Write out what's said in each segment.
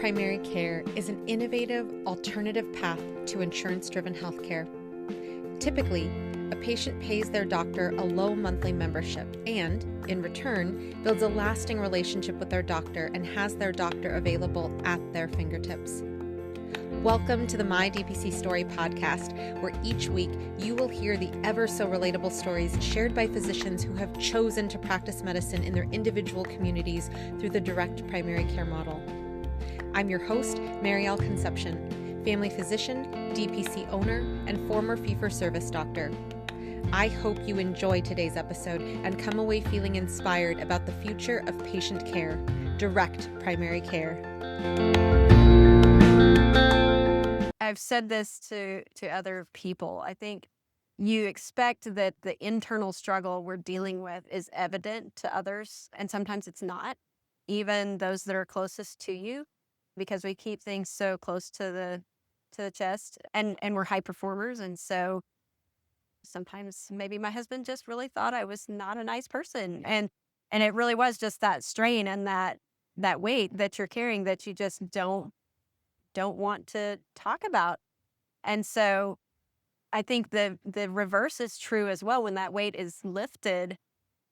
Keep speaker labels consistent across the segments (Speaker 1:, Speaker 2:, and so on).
Speaker 1: primary care is an innovative, alternative path to insurance-driven healthcare. Typically, a patient pays their doctor a low monthly membership and, in return, builds a lasting relationship with their doctor and has their doctor available at their fingertips. Welcome to the My DPC Story podcast, where each week you will hear the ever so relatable stories shared by physicians who have chosen to practice medicine in their individual communities through the direct primary care model. I'm your host, Marielle Concepcion, family physician, DPC owner, and former fee-for-service doctor. I hope you enjoy today's episode and come away feeling inspired about the future of patient care, direct primary care.
Speaker 2: I've said this to other people. I think you expect that the internal struggle we're dealing with is evident to others, and sometimes it's not, even those that are closest to you, because we keep things so close to the chest, and we're high performers, and so sometimes maybe my husband just really thought I was not a nice person, and it really was just that strain and that weight that you're carrying that you just don't want to talk about. And so I think the reverse is true as well. When that weight is lifted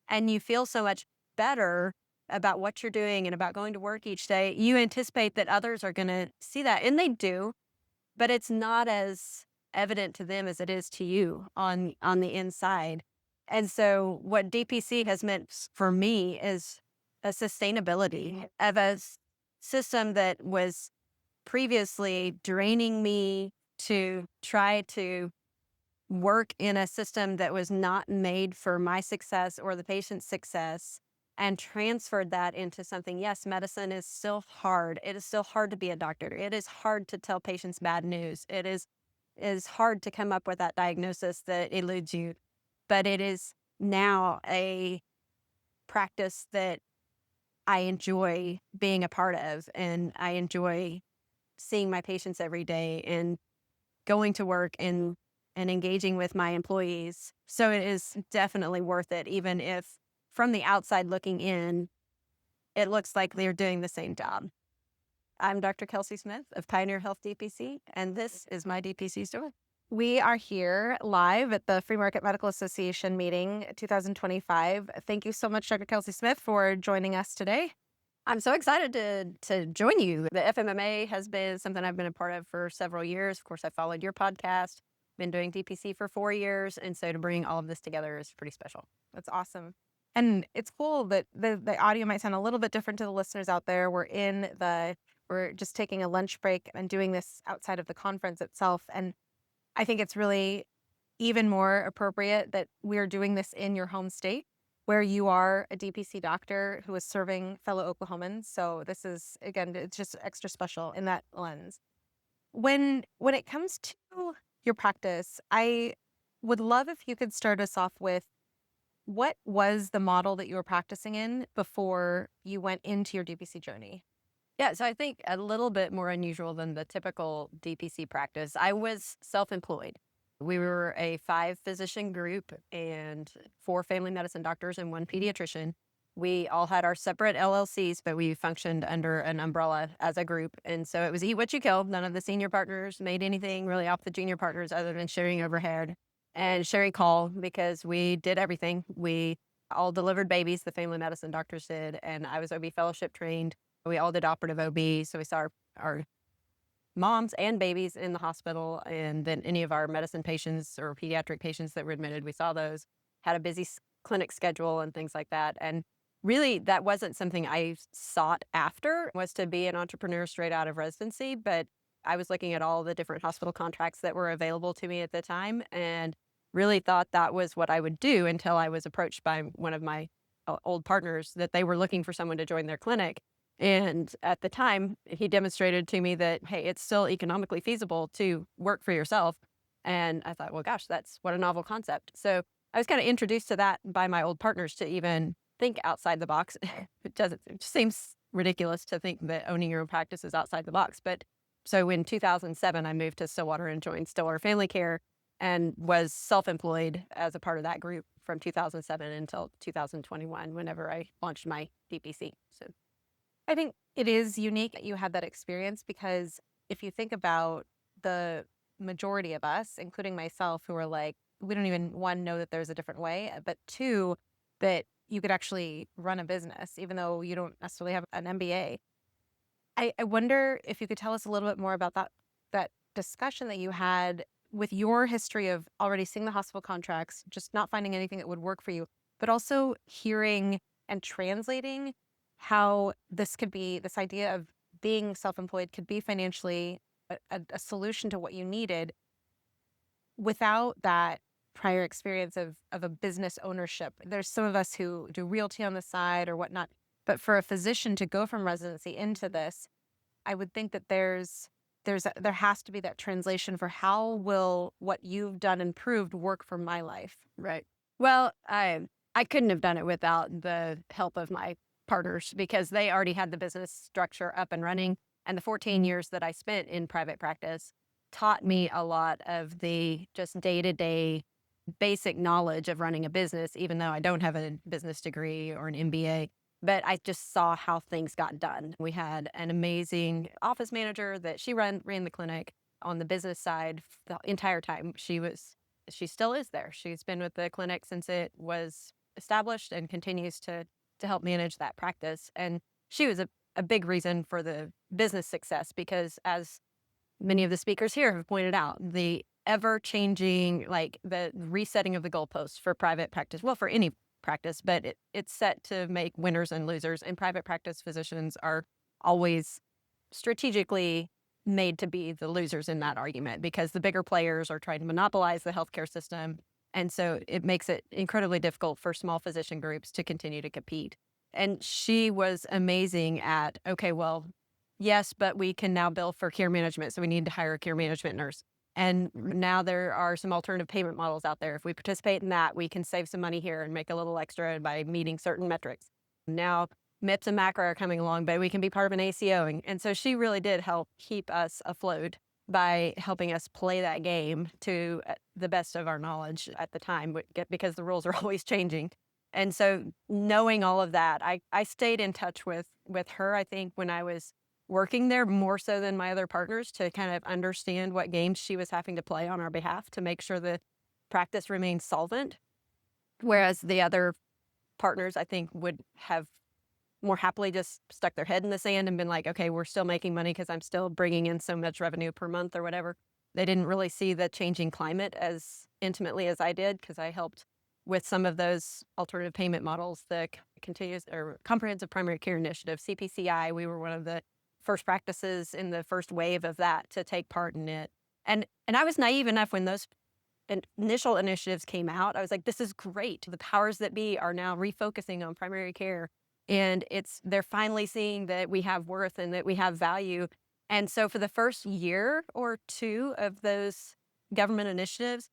Speaker 2: and you feel so much better about what you're doing and about going to work each day, you anticipate that others are going to see that, and they do, but it's not as evident to them as it is to you on the inside. And so what DPC has meant for me is a sustainability of a system that was previously draining me to try to work in a system that was not made for my success or the patient's success, and transferred that into something. Yes, medicine is still hard. It is still hard to be a doctor. It is hard to tell patients bad news. It is hard to come up with that diagnosis that eludes you. But it is now a practice that I enjoy being a part of, and I enjoy seeing my patients every day and going to work and engaging with my employees. So it is definitely worth it, even if from the outside looking in, it looks like they're doing the same job. I'm Dr. Kelsey Smith of Pioneer Health DPC, and this is My DPC Story.
Speaker 1: We are here live at the Free Market Medical Association meeting 2025. Thank you so much, Dr. Kelsey Smith, for joining us today.
Speaker 2: I'm so excited to join you. The FMMA has been something I've been a part of for several years. Of course, I followed your podcast, been doing DPC for 4 years. And so to bring all of this together is pretty special.
Speaker 1: That's awesome. And it's cool that the audio might sound a little bit different to the listeners out there. We're just taking a lunch break and doing this outside of the conference itself. And I think it's really even more appropriate that we're doing this in your home state, where you are a DPC doctor who is serving fellow Oklahomans. So this is, again, it's just extra special in that lens. When it comes to your practice, I would love if you could start us off with, what was the model that you were practicing in before you went into your DPC journey?
Speaker 2: Yeah, so I think a little bit more unusual than the typical DPC practice. I was self-employed. We were a 5-physician group and 4 family medicine doctors and 1 pediatrician. We all had our separate LLCs, but we functioned under an umbrella as a group. And so it was eat what you kill. None of the senior partners made anything really off the junior partners other than sharing overhead and sharing call, because we did everything. We all delivered babies, the family medicine doctors did, and I was OB fellowship trained. We all did operative OB, so we saw our moms and babies in the hospital, and then any of our medicine patients or pediatric patients that were admitted, we saw those, had a busy clinic schedule and things like that. And really, that wasn't something I sought after, was to be an entrepreneur straight out of residency, but I was looking at all the different hospital contracts that were available to me at the time and really thought that was what I would do, until I was approached by one of my old partners that they were looking for someone to join their clinic. And at the time, he demonstrated to me that, hey, it's still economically feasible to work for yourself. And I thought, well, gosh, that's what a novel concept. So I was kind of introduced to that by my old partners to even think outside the box. It just seems ridiculous to think that owning your own practice is outside the box. But so in 2007, I moved to Stillwater and joined Stillwater Family Care and was self-employed as a part of that group from 2007 until 2021, whenever I launched my DPC. So I think it is unique that you had that experience because if you think about the majority of us, including myself, who are like, we don't even, one, know that there's a different way, but two, that you could actually run a business, even though you don't necessarily have an MBA. I wonder if you could tell us a little bit more about that discussion that you had with your history of already seeing the hospital contracts, just not finding anything that would work for you, but also hearing and translating how this could be, this idea of being self-employed could be financially a solution to what you needed without that prior experience of a business ownership. There's some of us who do realty on the side or whatnot, but for a physician to go from residency into this, I would think that there has to be that translation for how will what you've done and proved work for my life.
Speaker 3: Right. Well, I couldn't have done it without the help of my partners because they already had the business structure up and running. And the 14 years that I spent in private practice taught me a lot of the just day-to-day basic knowledge of running a business, even though I don't have a business degree or an MBA. But I just saw how things got done. We had an amazing office manager that she ran the clinic on the business side the entire time. She still is there. She's been with the clinic since it was established and continues to help manage that practice. And she was a big reason for the business success because, as many of the speakers here have pointed out, the ever-changing, like the resetting of the goalposts for private practice, well, for any practice, but it's set to make winners and losers. And private practice physicians are always strategically made to be the losers in that argument because the bigger players are trying to monopolize the healthcare system. And so it makes it incredibly difficult for small physician groups to continue to compete. And she was amazing at, okay, well, yes, but we can now bill for care management. So we need to hire a care management nurse. And now there are some alternative payment models out there. If we participate in that, we can save some money here and make a little extra by meeting certain metrics. Now, MIPS and MACRA are coming along, but we can be part of an ACO. And so she really did help keep us afloat by helping us play that game to the best of our knowledge at the time, because the rules are always changing. And so knowing all of that, I stayed in touch with her, I think, when I was working there more so than my other partners to kind of understand what games she was having to play on our behalf to make sure the practice remained solvent. Whereas the other partners, I think, would have more happily just stuck their head in the sand and been like, okay, we're still making money because I'm still bringing in so much revenue per month or whatever. They didn't really see the changing climate as intimately as I did because I helped with some of those alternative payment models, the continuous or comprehensive primary care initiative, CPCI. We were one of the first practices in the first wave of that to take part in it. And I was naive enough when those initial initiatives came out. I was like, this is great. The powers that be are now refocusing on primary care. And they're finally seeing that we have worth and that we have value. And so for the first year or two of those government initiatives,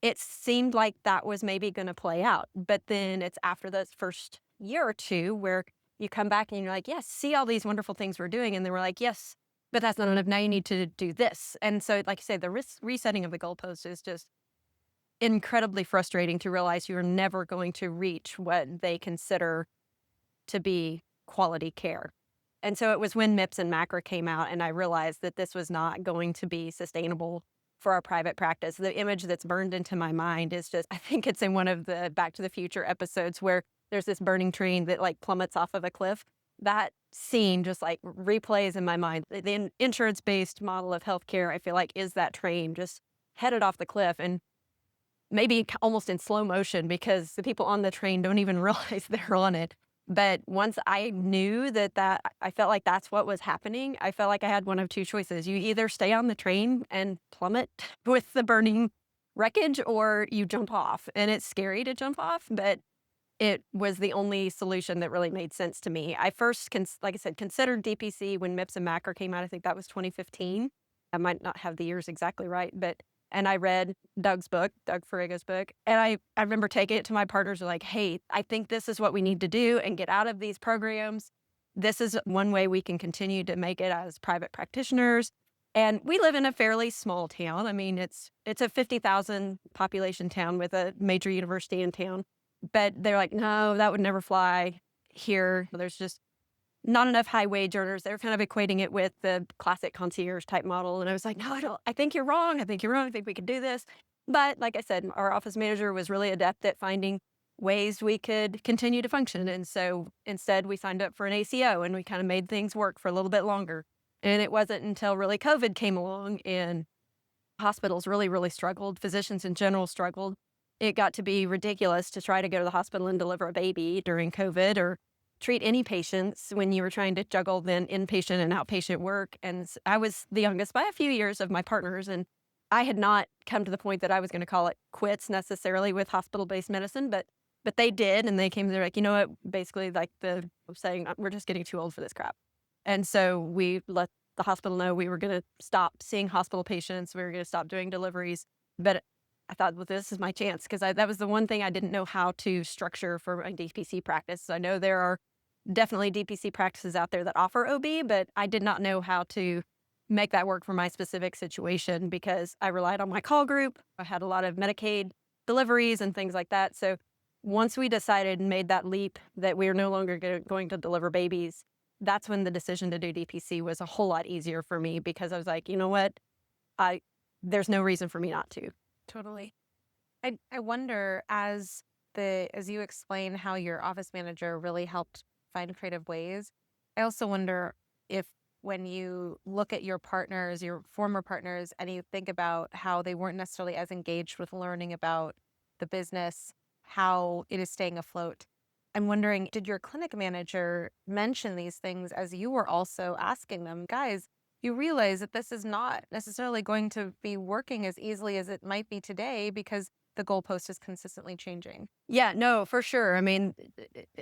Speaker 3: it seemed like that was maybe going to play out. But then it's after the first year or two where you come back and you're like, yes, see all these wonderful things we're doing. And then we're like, yes, but that's not enough. Now you need to do this. And so, like you say, the resetting of the goalpost is just incredibly frustrating to realize you're never going to reach what they consider to be quality care. And so it was when MIPS and MACRA came out and I realized that this was not going to be sustainable for our private practice. The image that's burned into my mind is just, I think it's in one of the Back to the Future episodes where there's this burning train that like plummets off of a cliff. That scene just like replays in my mind. The insurance-based model of healthcare, I feel like, is that train just headed off the cliff and maybe almost in slow motion because the people on the train don't even realize they're on it. But once I knew that I felt like that's what was happening, I felt like I had one of two choices. You either stay on the train and plummet with the burning wreckage or you jump off. And it's scary to jump off, but it was the only solution that really made sense to me. I first, like I said, considered DPC when MIPS and MACRA came out. I think that was 2015. I might not have the years exactly right, and I read Doug Ferrigo's book, and I remember taking it to my partners like, hey, I think this is what we need to do and get out of these programs. This is one way we can continue to make it as private practitioners. And we live in a fairly small town. I mean, it's a 50,000 population town with a major university in town. But they're like, no, that would never fly here. There's just
Speaker 2: not enough high wage earners. They were kind of equating it with the classic concierge type model. And I was like, no, I think you're wrong. I think you're wrong. I think we could do this. But like I said, our office manager was really adept at finding ways we could continue to function. And so instead we signed up for an ACO and we kind of made things work for a little bit longer. And it wasn't until really COVID came along and hospitals really, really struggled. Physicians in general struggled. It got to be ridiculous to try to go to the hospital and deliver a baby during COVID or treat any patients when you were trying to juggle then inpatient and outpatient work. And I was the youngest by a few years of my partners. And I had not come to the point that I was going to call it quits necessarily with hospital-based medicine, but they did. And they came, they're like, you know what, basically like the saying, we're just getting too old for this crap. And so we let the hospital know we were going to stop seeing hospital patients. We were going to stop doing deliveries. But I thought, well, this is my chance, because that was the one thing I didn't know how to structure for my DPC practice. So I know there are definitely DPC practices out there that offer OB, but I did not know how to make that work for my specific situation because I relied on my call group. I had a lot of Medicaid deliveries and things like that. So once we decided and made that leap that we are no longer going to deliver babies, that's when the decision to do DPC was a whole lot easier for me, because I was like, you know what, there's no reason for me not to.
Speaker 1: Totally. I wonder, as you explain how your office manager really helped find creative ways, I also wonder if when you look at your partners, your former partners, and you think about how they weren't necessarily as engaged with learning about the business, how it is staying afloat. I'm wondering, did your clinic manager mention these things as you were also asking them, guys, you realize that this is not necessarily going to be working as easily as it might be today because the goalpost is consistently changing?
Speaker 2: Yeah, no, for sure. I mean,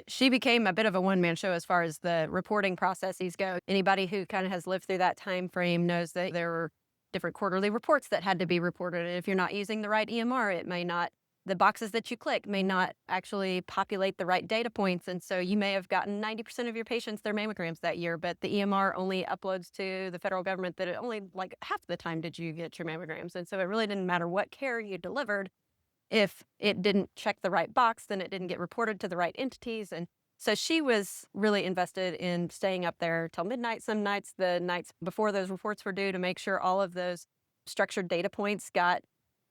Speaker 2: she became a bit of a one-man show as far as the reporting processes go. Anybody who kind of has lived through that time frame knows that there were different quarterly reports that had to be reported. And if you're not using the right EMR, it may not, the boxes that you click may not actually populate the right data points. And so you may have gotten 90% of your patients their mammograms that year, but the EMR only uploads to the federal government that it only like half the time did you get your mammograms. And so it really didn't matter what care you delivered. If it didn't check the right box, then it didn't get reported to the right entities. And so she was really invested in staying up there till midnight, some nights, the nights before those reports were due, to make sure all of those structured data points got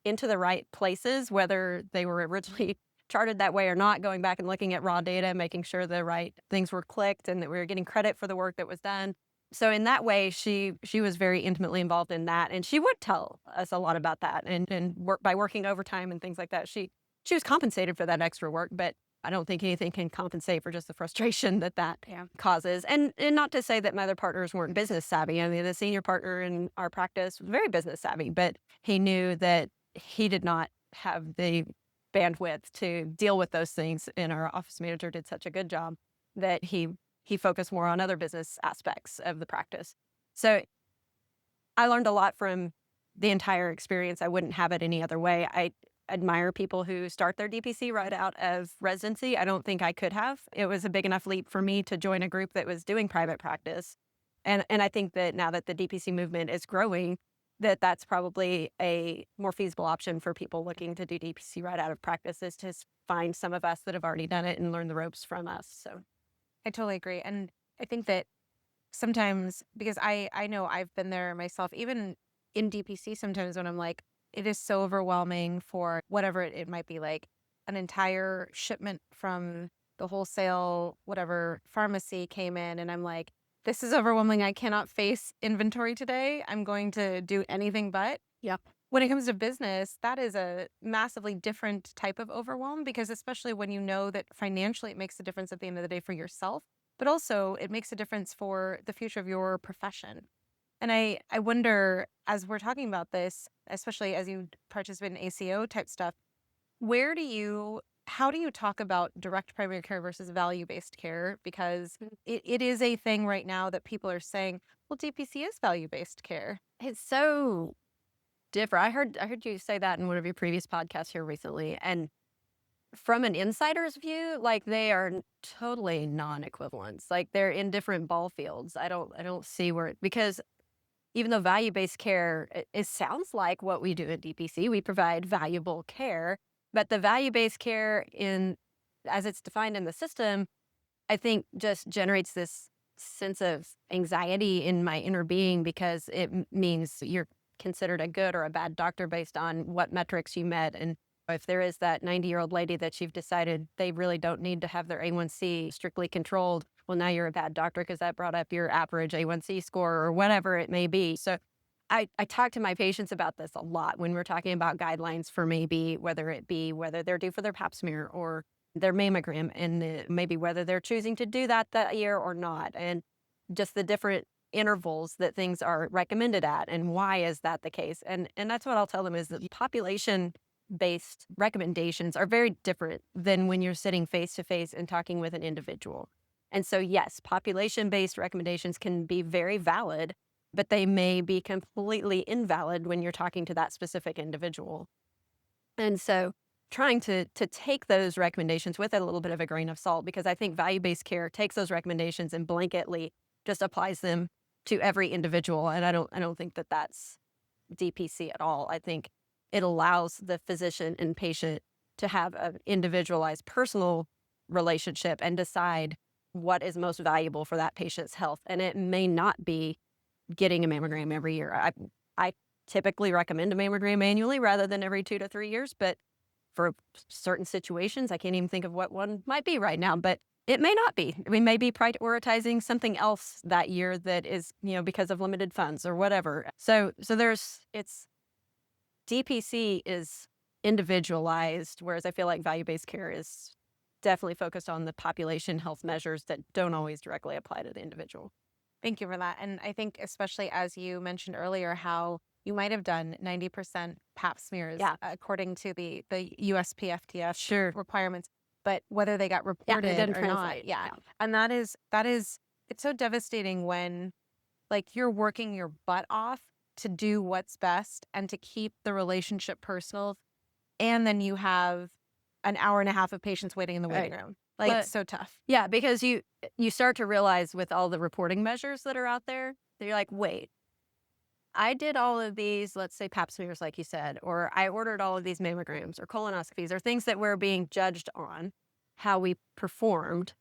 Speaker 2: into the right places, whether they were originally charted that way or not, going back and looking at raw data, making sure the right things were clicked and that we were getting credit for the work that was done. So in that way, she was very intimately involved in that, and she would tell us a lot about that, and work by working overtime and things like that. She was compensated for that extra work, but I don't think anything can compensate for just the frustration that causes. And not to say that my other partners weren't business savvy. I mean, the senior partner in our practice was very business savvy, but he knew that he did not have the bandwidth to deal with those things, and our office manager did such a good job that he focused more on other business aspects of the practice. So I learned a lot from the entire experience. I wouldn't have it any other way. I admire people who start their DPC right out of residency. I don't think I could have. It was a big enough leap for me to join a group that was doing private practice. And I think that now that the DPC movement is growing, that's probably a more feasible option for people looking to do DPC right out of practice, is to find some of us that have already done it and learn the ropes from us. So
Speaker 1: I totally agree. And I think that sometimes, because I know I've been there myself, even in DPC, sometimes when I'm like, it is so overwhelming for whatever it might be, like an entire shipment from the wholesale, whatever pharmacy came in, and I'm like, this is overwhelming. I cannot face inventory today. I'm going to do anything but.
Speaker 2: yeah.
Speaker 1: When it comes to business, that is a massively different type of overwhelm, because especially when you know that financially it makes a difference at the end of the day for yourself, but also it makes a difference for the future of your profession. And I wonder, as we're talking about this, especially as you participate in ACO type stuff, how do you talk about direct primary care versus value-based care? Because it is a thing right now that people are saying, well, DPC is value-based care.
Speaker 2: It's so different. I heard you say that in one of your previous podcasts here recently. And from an insider's view, like, they are totally non-equivalents. Like, they're in different ball fields. I don't see where, because even though value-based care, it sounds like what we do at DPC, we provide valuable care, but the value-based care, as it's defined in the system, I think just generates this
Speaker 3: sense of anxiety in my inner being because it means you're considered a good or a bad doctor based on what metrics you met. And if there is that 90-year-old lady that you've decided they really don't need to have their A1C strictly controlled, well, now you're a bad doctor because that brought up your average A1C score or whatever it may be. So I talk to my patients about this a lot when we're talking about guidelines for maybe whether they're due for their pap smear or their mammogram, and maybe whether they're choosing to do that year or not, and just the different intervals that things are recommended at, and why is that the case? And that's what I'll tell them is that population-based recommendations are very different than when you're sitting face-to-face and talking with an individual. And so, yes, population-based recommendations can be very valid, but they may be completely invalid when you're talking to that specific individual. And so trying to take those recommendations with a little bit of a grain of salt, because I think value-based care takes those recommendations and blanketly just applies them to every individual. And I don't think that that's DPC at all. I think it allows the physician and patient to have an individualized personal relationship and decide what is most valuable for that patient's health. And it may not be getting a mammogram every year. I typically recommend a mammogram annually rather than every 2 to 3 years, but for certain situations, I can't even think of what one might be right now, but it may not be. We may be prioritizing something else that year that is, because of limited funds or whatever. So DPC is individualized, whereas I feel like value-based care is definitely focused on the population health measures that don't always directly apply to the individual.
Speaker 1: Thank you for that. And I think especially as you mentioned earlier, how you might have done 90% pap smears according to the USPSTF requirements, but whether they got reported or not. Yeah. And that is, it's so devastating when like you're working your butt off to do what's best and to keep the relationship personal. And then you have an hour and a half of patients waiting in the waiting room. Like, it's so tough.
Speaker 3: Yeah, because you start to realize with all the reporting measures that are out there, that you're like, wait, I did all of these, let's say pap smears, like you said, or I ordered all of these mammograms or colonoscopies or things that we're being judged on how we performed.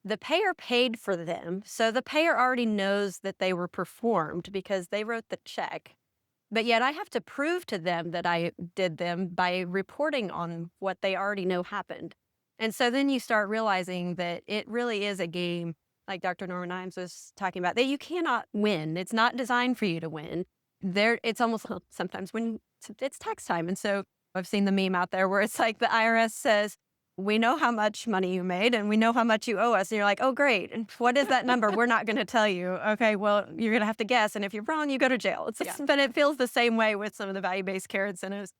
Speaker 3: The payer paid for them, so the payer already knows that they were performed because they wrote the check. But yet I have to prove to them that I did them by reporting on what they already know happened. And so then you start realizing that it really is a game, like Dr. Norman Imes was talking about, that you cannot win. It's not designed for you to win. It's almost sometimes when it's tax time. And so I've seen the meme out there where it's like the IRS says, we know how much money you made and we know how much you owe us. And you're like, oh, great. And what is that number? We're not going to tell you. Okay, well, you're going to have to guess. And if you're wrong, you go to jail. But it feels the same way with some of the value-based care incentives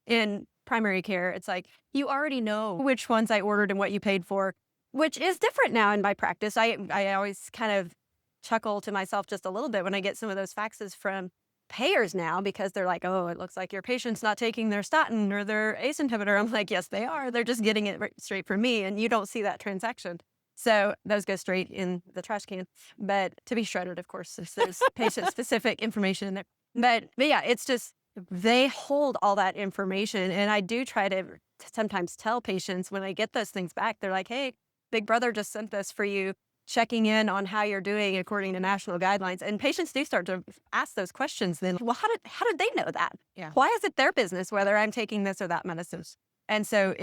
Speaker 3: in primary care. It's like, you already know which ones I ordered and what you paid for, which is different now in my practice. I always kind of chuckle to myself just a little bit when I get some of those faxes from payers now, because they're like, oh, it looks like your patient's not taking their statin or their ACE inhibitor. I'm like, yes, they are. They're just getting it straight from me. And you don't see that transaction. So those go straight in the trash can, but to be shredded, of course, if there's patient-specific information in there. But yeah, it's just, they hold all that information. And I do try to sometimes tell patients when I get those things back, they're like, hey, Big Brother just sent this for you, checking in on how you're doing according to national guidelines. And patients do start to ask those questions then. Well, how did they know that?
Speaker 1: Yeah.
Speaker 3: Why is it their business whether I'm taking this or that medicine? And so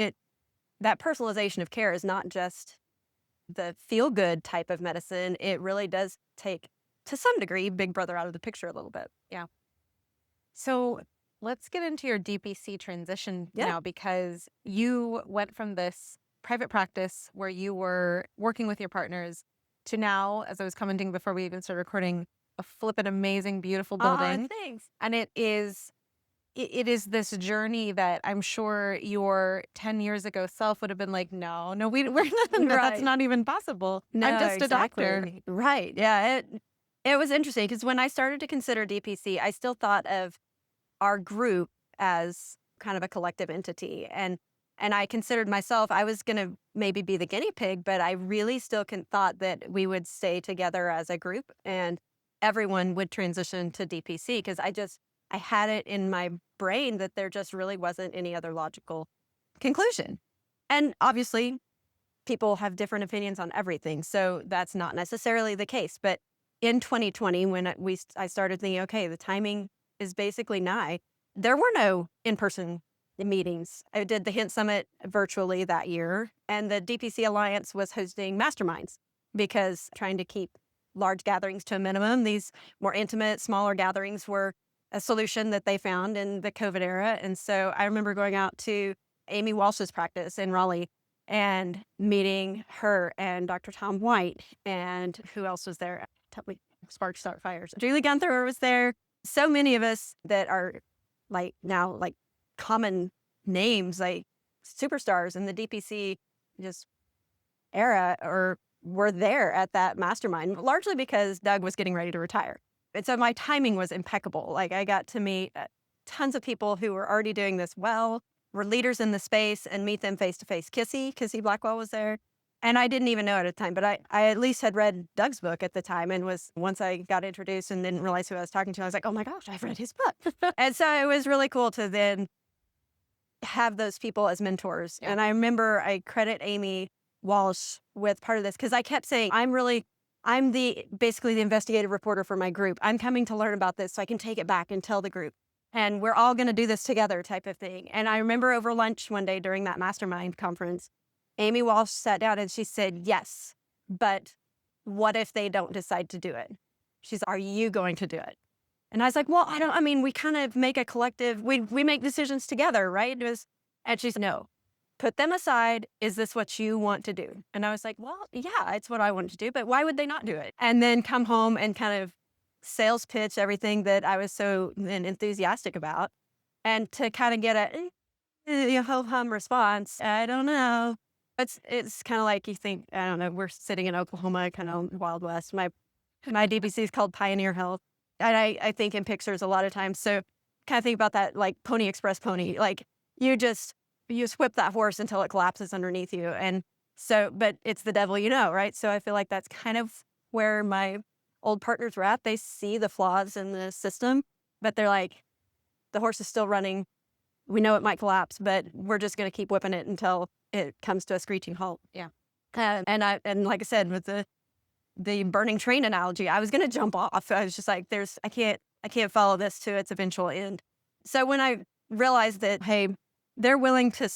Speaker 3: that personalization of care is not just the feel-good type of medicine. It really does take, to some degree, Big Brother out of the picture a little bit.
Speaker 1: Yeah. So let's get into your DPC transition now, because you went from this private practice where you were working with your partners to now, as I was commenting before we even started recording, a flippin' amazing, beautiful building.
Speaker 3: Thanks.
Speaker 1: And it is this journey that I'm sure your 10 years ago self would have been like, no, we're not, that's not even possible.
Speaker 3: No,
Speaker 1: I'm just
Speaker 3: exactly.
Speaker 1: a doctor.
Speaker 3: Right. Yeah. It was interesting because when I started to consider DPC, I still thought of our group as kind of a collective entity. And I considered myself, I was going to maybe be the guinea pig, but I really still thought that we would stay together as a group and everyone would transition to DPC, because I had it in my brain that there just really wasn't any other logical conclusion. And obviously,
Speaker 2: people have different opinions on everything. So that's not necessarily the case. But in 2020, when I started thinking, okay, the timing is basically nigh, there were no in-person meetings. I did the Hint Summit virtually that year, and the DPC Alliance was hosting masterminds because trying to keep large gatherings to a minimum. These more intimate, smaller gatherings were a solution that they found in the COVID era. And so I remember going out to Amy Walsh's practice in Raleigh and meeting her and Dr. Tom White, and who else was there? Tell me, Sparks Start Fires. Julie Gunther was there. So many of us that are now common names, like superstars in the DPC just era, or were there at that mastermind, largely because Doug was getting ready to retire. And so my timing was impeccable. Like, I got to meet tons of people who were already doing this well, were leaders in the space, and meet them face to face. Kissy Blackwell was there. And I didn't even know it at the time, but I at least had read Doug's book at the time, and once I got introduced and didn't realize who I was talking to, I was like, oh my gosh, I've read his book. And so it was really cool to then have those people as mentors. Yeah. And I remember I credit Amy Walsh with part of this, because I kept saying, I'm basically the investigative reporter for my group. I'm coming to learn about this so I can take it back and tell the group. And we're all going to do this together type of thing. And I remember over lunch one day during that mastermind conference, Amy Walsh sat down and she said, yes, but what if they don't decide to do it? She's, are you going to do it? And I was like, well, we kind of make a collective, we make decisions together, right? And she's, no, put them aside. Is this what you want to do? And I was like, well, yeah, it's what I want to do, but why would they not do it? And then come home and kind of sales pitch everything that I was so enthusiastic about. And to kind of get a ho-hum response, I don't know. It's kind of like you think, I don't know, we're sitting in Oklahoma, kind of Wild West. My DPC is called Pioneer Health. And I think in pictures a lot of times. So kind of think about that like Pony Express pony. Like you just whip that horse until it collapses underneath you. And so, but it's the devil, right? So I feel like that's kind of where my old partners were at. They see the flaws in the system, but they're like, the horse is still running. We know it might collapse, but we're just going to keep whipping it until it comes to a screeching halt.
Speaker 3: Yeah.
Speaker 2: And like I said, with the burning train analogy, I was going to jump off. I was just like, I can't follow this to its eventual end. So when I realized that, hey, they're willing to,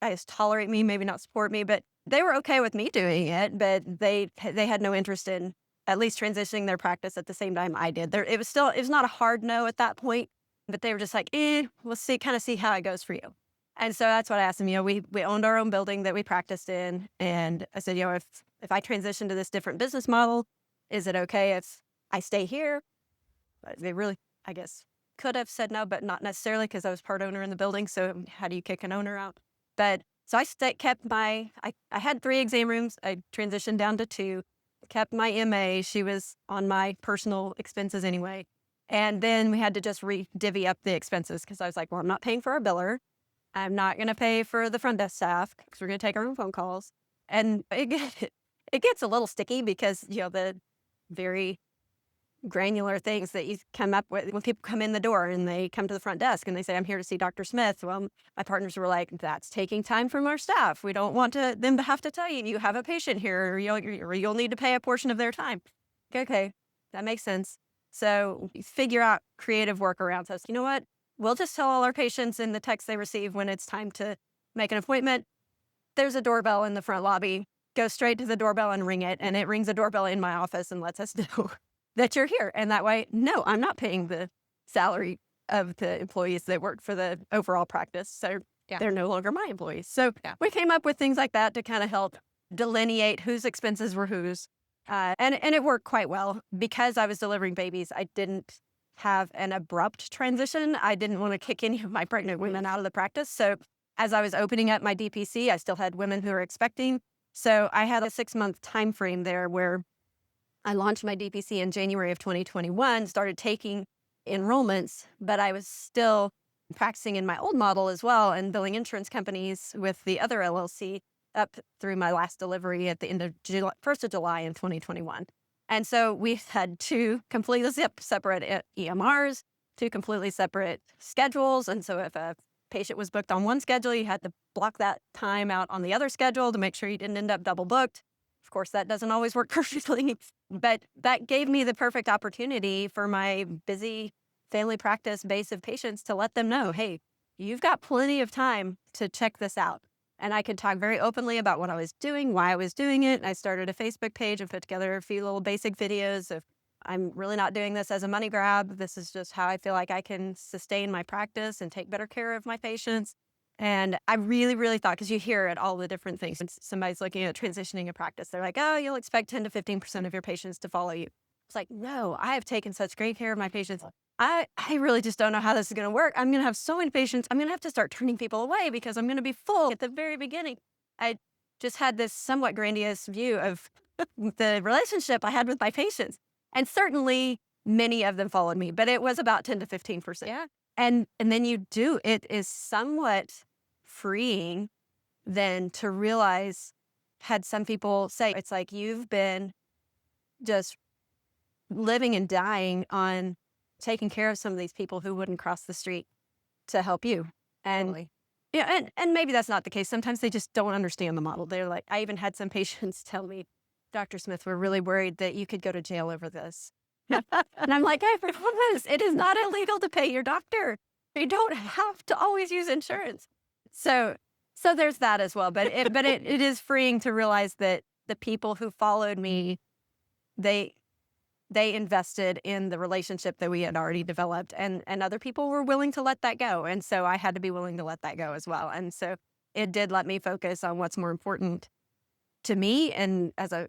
Speaker 2: I guess, tolerate me, maybe not support me, but they were okay with me doing it, but they had no interest in at least transitioning their practice at the same time I did. It was not a hard no at that point, but they were just like, we'll see how it goes for you. And so that's what I asked them. We owned our own building that we practiced in. And I said, if I transition to this different business model, is it okay if I stay here? But they really, I guess, could have said no, but not necessarily, because I was part owner in the building. So how do you kick an owner out? But so I had 3 exam rooms. I transitioned down to 2, kept my MA. She was on my personal expenses anyway. And then we had to just divvy up the expenses, because I was like, well, I'm not paying for a biller. I'm not going to pay for the front desk staff, because we're going to take our own phone calls. And it gets a little sticky, because, the very granular things that you come up with when people come in the door and they come to the front desk and they say, I'm here to see Dr. Smith. Well, my partners were like, that's taking time from our staff. We don't want them to have to tell you have a patient here, or you'll need to pay a portion of their time. Okay, that makes sense. So figure out creative workarounds. So, you know what? We'll just tell all our patients in the text they receive when it's time to make an appointment, there's a doorbell in the front lobby. Go straight to the doorbell and ring it. And it rings a doorbell in my office and lets us know that you're here. And that way, no, I'm not paying the salary of the employees that work for the overall practice. So they're no longer my employees. So we came up with things like that to kind of help delineate whose expenses were whose. And it worked quite well. Because I was delivering babies, I didn't have an abrupt transition. I didn't want to kick any of my pregnant women out of the practice. So as I was opening up my DPC, I still had women who were expecting. So I had a 6-month time frame there where I launched my DPC in January of 2021, started taking enrollments, but I was still practicing in my old model as well and billing insurance companies with the other LLC up through my last delivery at the end of 1st of July in 2021. And so we had 2 completely separate EMRs, 2 completely separate schedules. And so if a patient was booked on one schedule, you had to block that time out on the other schedule to make sure you didn't end up double booked. Of course, that doesn't always work perfectly, but that gave me the perfect opportunity for my busy family practice base of patients to let them know, hey, you've got plenty of time to check this out. And I could talk very openly about what I was doing, why I was doing it. I started a Facebook page and put together a few little basic videos of, I'm really not doing this as a money grab. This is just how I feel like I can sustain my practice and take better care of my patients. And I really, really thought, because you hear it, all the different things. When somebody's looking at transitioning a practice, they're like, oh, you'll expect 10 to 15% of your patients to follow you. It's like, no, I have taken such great care of my patients. I really just don't know how this is going to work. I'm going to have so many patients. I'm going to have to start turning people away because I'm going to be full at the very beginning. I just had this somewhat grandiose view of the relationship I had with my patients. And certainly many of them followed me, but it was about 10 to 15%.
Speaker 3: Yeah.
Speaker 2: And then it is somewhat freeing then to realize, had some people say, it's like you've been just living and dying on taking care of some of these people who wouldn't cross the street to help you. And
Speaker 3: Totally.
Speaker 2: yeah, and maybe that's not the case. Sometimes they just don't understand the model. They're like, I even had some patients tell me, Dr. Smith, we're really worried that you could go to jail over this. And I'm like, I promise, it is not illegal to pay your doctor. You don't have to always use insurance. So there's that as well. But it is freeing to realize that the people who followed me, they invested in the relationship that we had already developed, and other people were willing to let that go. And so I had to be willing to let that go as well. And so it did let me focus on what's more important to me and as a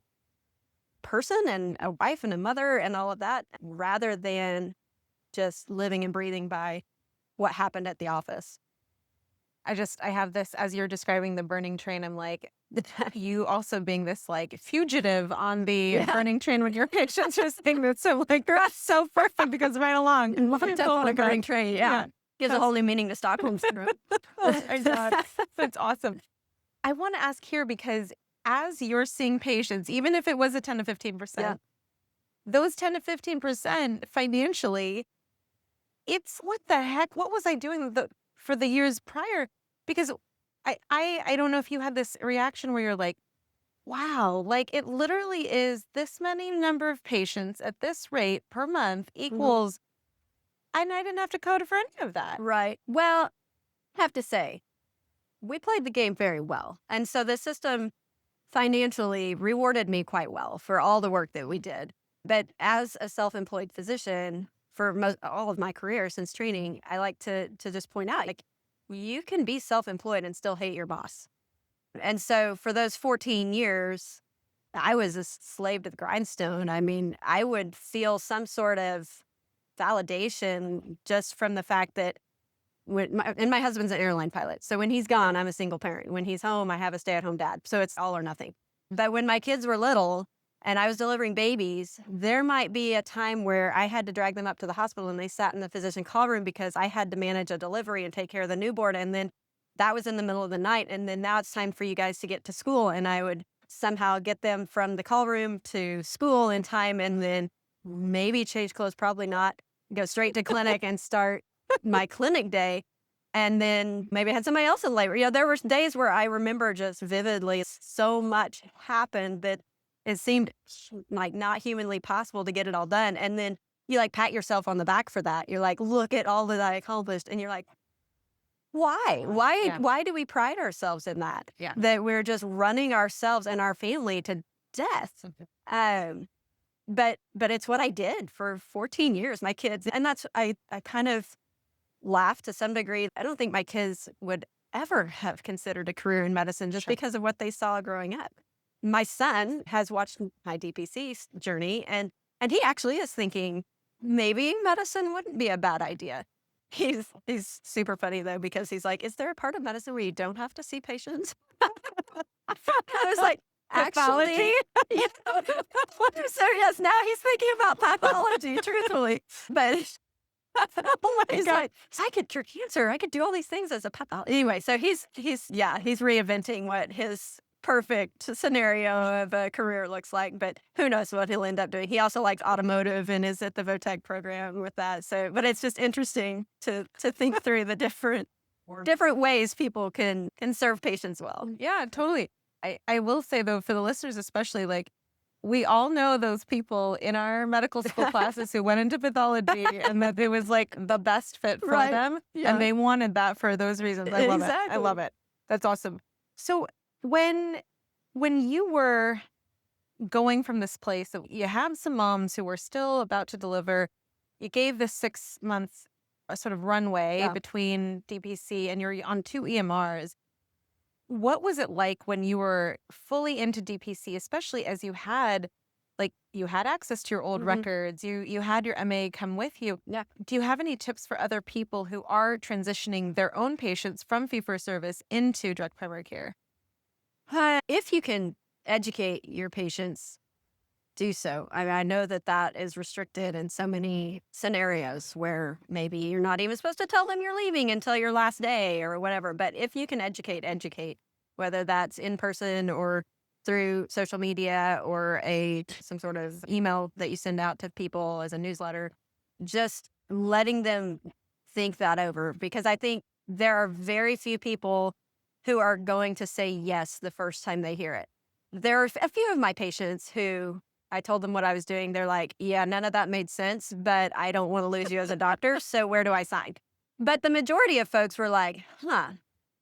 Speaker 2: person and a wife and a mother and all of that, rather than just living and breathing by what happened at the office.
Speaker 3: I have this, as you're describing the burning train, I'm like, you also being this like fugitive on the burning train when your patients are saying that. So like, that's so perfect because right along.
Speaker 2: Definitely burning train, yeah. Gives a whole new meaning to Stockholm Syndrome.
Speaker 3: Oh my God. That's awesome. I want to ask here, because as you're seeing patients, even if it was a 10 to 15%, those 10 to 15% financially, it's what the heck? What was I doing for the years prior? Because I don't know if you had this reaction where you're like, wow, like it literally is this many number of patients at this rate per month equals, and I didn't have to code for any of that.
Speaker 2: Right. Well, I have to say, we played the game very well. And so the system financially rewarded me quite well for all the work that we did. But as a self-employed physician for all of my career since training, I like to just point out, like, you can be self-employed and still hate your boss. And so for those 14 years, I was a slave to the grindstone. I mean, I would feel some sort of validation just from the fact that my husband's an airline pilot. So when he's gone, I'm a single parent. When he's home, I have a stay-at-home dad. So it's all or nothing. But when my kids were little and I was delivering babies, there might be a time where I had to drag them up to the hospital and they sat in the physician call room because I had to manage a delivery and take care of the newborn. And then that was in the middle of the night. And then now it's time for you guys to get to school. And I would somehow get them from the call room to school in time, and then maybe change clothes, probably not, go straight to clinic and start my clinic day. And then maybe I had somebody else in labor. You know, there were days where I remember just vividly so much happened that it seemed like not humanly possible to get it all done. And then you like pat yourself on the back for that. You're like, look at all that I accomplished. And you're like, why? Why do we pride ourselves in that?
Speaker 3: Yeah.
Speaker 2: That we're just running ourselves and our family to death. But it's what I did for 14 years, my kids. And that's, I kind of laugh to some degree. I don't think my kids would ever have considered a career in medicine just because of what they saw growing up. My son has watched My DPC Journey, and he actually is thinking maybe medicine wouldn't be a bad idea. He's super funny though, because he's like, is there a part of medicine where you don't have to see patients? I was like, actually, you know, so yes, now he's thinking about pathology, truthfully. But oh my God, I could cure cancer. I could do all these things as a pathologist. Anyway, so he's reinventing what his perfect scenario of a career looks like, but who knows what he'll end up doing. He also likes automotive and is at the VOTEC program with that. So, but it's just interesting to think through the different different ways people can serve patients well.
Speaker 3: Yeah, totally. I will say though, for the listeners especially, like we all know those people in our medical school classes who went into pathology and that it was like the best fit for
Speaker 2: Right.
Speaker 3: them.
Speaker 2: Yeah.
Speaker 3: And they wanted that for those reasons. I love it. I love
Speaker 2: Exactly.
Speaker 3: it. That's awesome. So when you were going from this place, so you had some moms who were still about to deliver, you gave this 6 month sort of runway
Speaker 2: Yeah.
Speaker 3: between DPC and you're on 2 EMRs. What was it like when you were fully into DPC, especially as you had access to your old
Speaker 2: Mhm.
Speaker 3: records, you had your MA come with you.
Speaker 2: Yeah.
Speaker 3: Do you have any tips for other people who are transitioning their own patients from fee-for-service into direct primary care?
Speaker 2: If you can educate your patients, do so. I mean, I know that that is restricted in so many scenarios where maybe you're not even supposed to tell them you're leaving until your last day or whatever. But if you can educate, whether that's in person or through social media or some sort of email that you send out to people as a newsletter, just letting them think that over, because I think there are very few people who are going to say yes the first time they hear it. There are a few of my patients who I told them what I was doing. They're like, yeah, none of that made sense, but I don't want to lose you as a doctor. So where do I sign? But the majority of folks were like,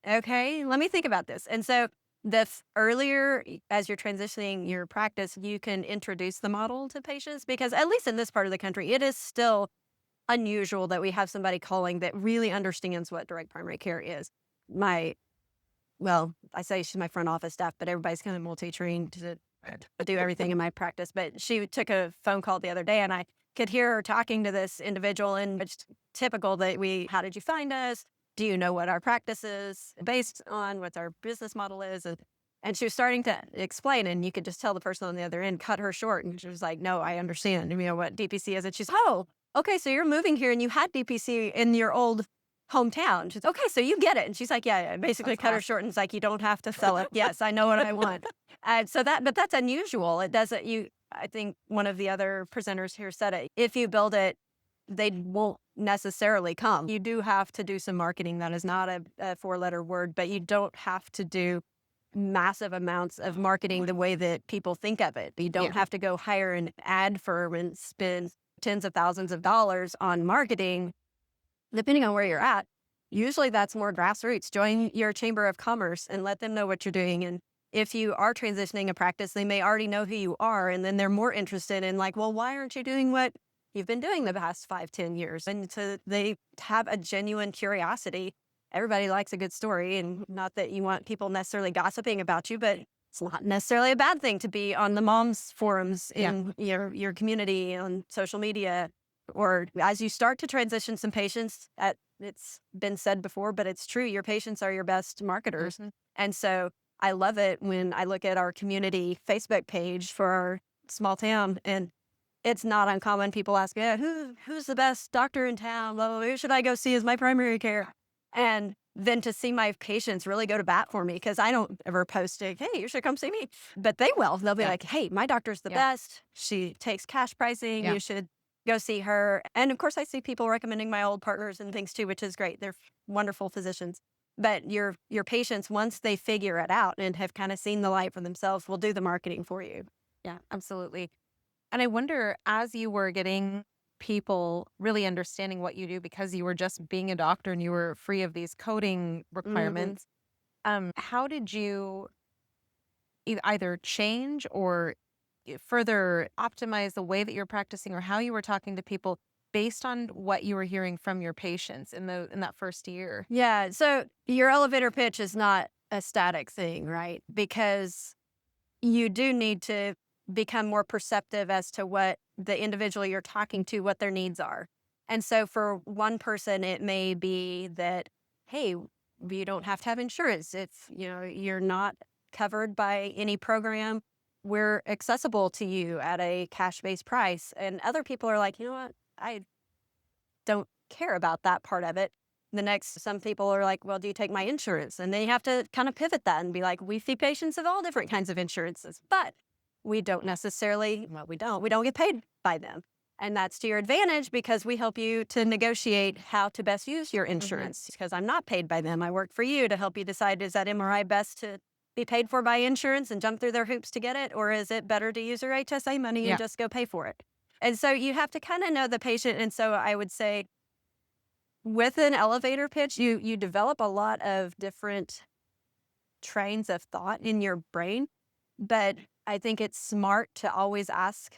Speaker 2: okay, let me think about this. And so earlier, as you're transitioning your practice, you can introduce the model to patients, because at least in this part of the country, it is still unusual that we have somebody calling that really understands what direct primary care is. I say she's my front office staff, but everybody's kind of multi-trained to do everything in my practice. But she took a phone call the other day and I could hear her talking to this individual, and it's typical that how did you find us? Do you know what our practice is based on, what our business model is? And she was starting to explain, and you could just tell the person on the other end cut her short. And she was like, no, I understand, what DPC is. And she's, oh, okay, so you're moving here and you had DPC in your old hometown. She's okay, so you get it. And she's like, yeah, basically cut her short. And it's like, you don't have to sell it. Yes, I know what I want. But that's unusual. It doesn't, I think one of the other presenters here said it. If you build it, they won't necessarily come. You do have to do some marketing. That is not a 4-letter word, but you don't have to do massive amounts of marketing the way that people think of it. You don't have to go hire an ad firm and spend tens of thousands of dollars on marketing. Depending on where you're at, usually that's more grassroots. Join your chamber of commerce and let them know what you're doing. And if you are transitioning a practice, they may already know who you are. And then they're more interested in like, well, why aren't you doing what you've been doing the past 5-10 years? And so they have a genuine curiosity. Everybody likes a good story, and not that you want people necessarily gossiping about you, but it's not necessarily a bad thing to be on the moms forums in your community on social media. Or as you start to transition some patients, it's been said before, but it's true. Your patients are your best marketers. Mm-hmm. And so I love it when I look at our community Facebook page for our small town, and it's not uncommon. People ask, who's the best doctor in town? Well, who should I go see as my primary care? And then to see my patients really go to bat for me, because I don't ever post it, hey, you should come see me. But they will. They'll be like, hey, my doctor's the best. She takes cash pricing. You should go see her. And of course, I see people recommending my old partners and things too, which is great. They're wonderful physicians. But your patients, once they figure it out and have kind of seen the light for themselves, will do the marketing for you.
Speaker 3: Yeah, absolutely. And I wonder, as you were getting people really understanding what you do, because you were just being a doctor and you were free of these coding requirements, how did you either change or further optimize the way that you're practicing or how you were talking to people based on what you were hearing from your patients in that first year?
Speaker 2: Yeah. So your elevator pitch is not a static thing, right? Because you do need to become more perceptive as to what the individual you're talking to, what their needs are. And so for one person, it may be that, hey, you don't have to have insurance. If you're not covered by any program, we're accessible to you at a cash-based price. And other people are like, you know what? I don't care about that part of it. Some people are like, well, do you take my insurance? And then you have to kind of pivot that and be like, we see patients of all different kinds of insurances, but we don't necessarily, we don't get paid by them. And that's to your advantage because we help you to negotiate how to best use your insurance because I'm not paid by them. I work for you to help you decide, is that MRI best to be paid for by insurance and jump through their hoops to get it? Or is it better to use your HSA money
Speaker 3: Yeah.
Speaker 2: and just go pay for it? And so you have to kind of know the patient. And so I would say with an elevator pitch, you develop a lot of different trains of thought in your brain. But I think it's smart to always ask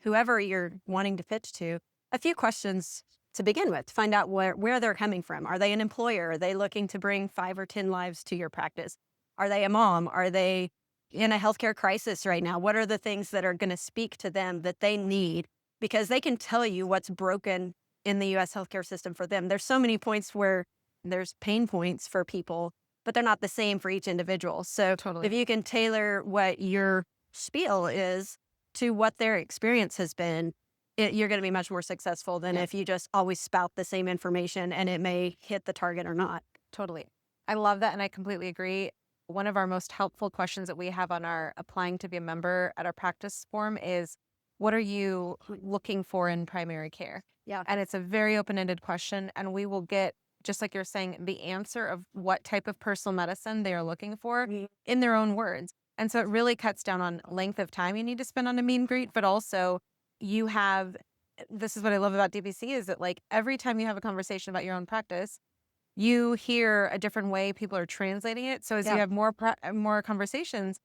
Speaker 2: whoever you're wanting to pitch to a few questions to begin with. Find out where they're coming from. Are they an employer? Are they looking to bring 5 or 10 lives to your practice? Are they a mom? Are they in a healthcare crisis right now? What are the things that are going to speak to them that they need? Because they can tell you what's broken in the U.S. healthcare system for them. There's so many points where there's pain points for people, but they're not the same for each individual. So
Speaker 3: Totally.
Speaker 2: if you can tailor what your spiel is to what their experience has been, you're going to be much more successful than if you just always spout the same information and it may hit the target or not.
Speaker 3: Totally. I love that. And I completely agree. One of our most helpful questions that we have on our applying to be a member at our practice form is, what are you looking for in primary care?
Speaker 2: Yeah.
Speaker 3: And it's a very open-ended question. And we will get, just like you're saying, the answer of what type of personal medicine they are looking for in their own words. And so it really cuts down on length of time you need to spend on a meet and greet, but also you have, this is what I love about DPC, is that like every time you have a conversation about your own practice, you hear a different way people are translating it. So as you have more conversations,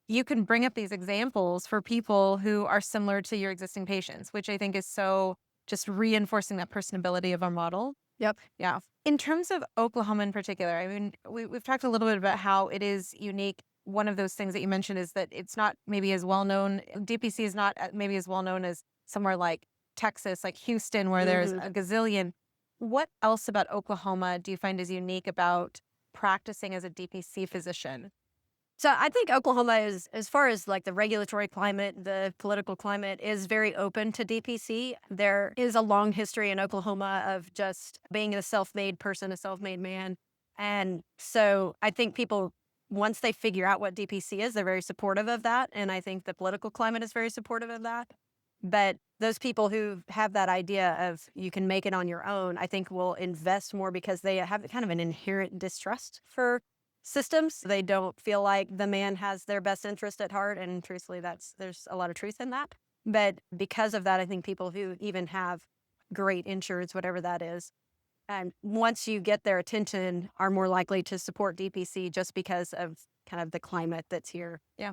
Speaker 3: you can bring up these examples for people who are similar to your existing patients, which I think is so just reinforcing that personability of our model.
Speaker 2: Yep.
Speaker 3: Yeah. In terms of Oklahoma in particular, I mean, we've talked a little bit about how it is unique. One of those things that you mentioned is that it's not maybe as well known. DPC is not maybe as well known as somewhere like Texas, like Houston, where there's a gazillion. What else about Oklahoma do you find is unique about practicing as a DPC physician?
Speaker 2: So I think Oklahoma is, as far as like the regulatory climate, the political climate, is very open to DPC. There is a long history in Oklahoma of just being a self-made person, a self-made man. And so I think people, once they figure out what DPC is, they're very supportive of that. And I think the political climate is very supportive of that. But those people who have that idea of you can make it on your own, I think will invest more because they have kind of an inherent distrust for systems. They don't feel like the man has their best interest at heart. And truthfully, there's a lot of truth in that. But because of that, I think people who even have great insurance, whatever that is, and once you get their attention, are more likely to support DPC just because of kind of the climate that's here.
Speaker 3: Yeah.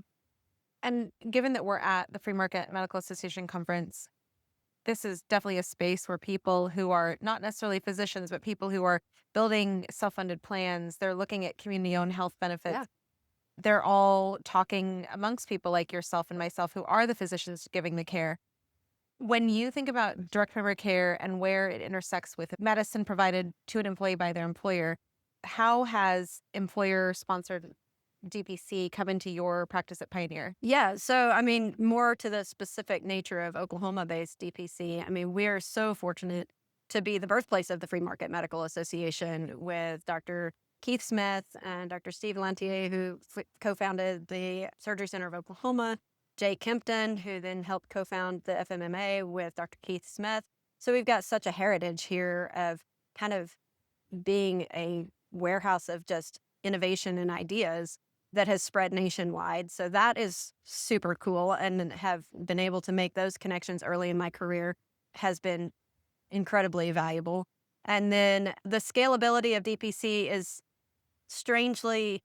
Speaker 3: And given that we're at the Free Market Medical Association conference, this is definitely a space where people who are not necessarily physicians, but people who are building self-funded plans, they're looking at community-owned health benefits.
Speaker 2: Yeah.
Speaker 3: They're all talking amongst people like yourself and myself who are the physicians giving the care. When you think about direct primary care and where it intersects with medicine provided to an employee by their employer, how has employer-sponsored DPC come into your practice at Pioneer?
Speaker 2: Yeah. So, I mean, more to the specific nature of Oklahoma-based DPC. I mean, we're so fortunate to be the birthplace of the Free Market Medical Association with Dr. Keith Smith and Dr. Steve Lantier, who co-founded the Surgery Center of Oklahoma, Jay Kempton, who then helped co-found the FMMA with Dr. Keith Smith. So we've got such a heritage here of kind of being a warehouse of just innovation and ideas that has spread nationwide. So that is super cool, and have been able to make those connections early in my career has been incredibly valuable. And then the scalability of DPC is strangely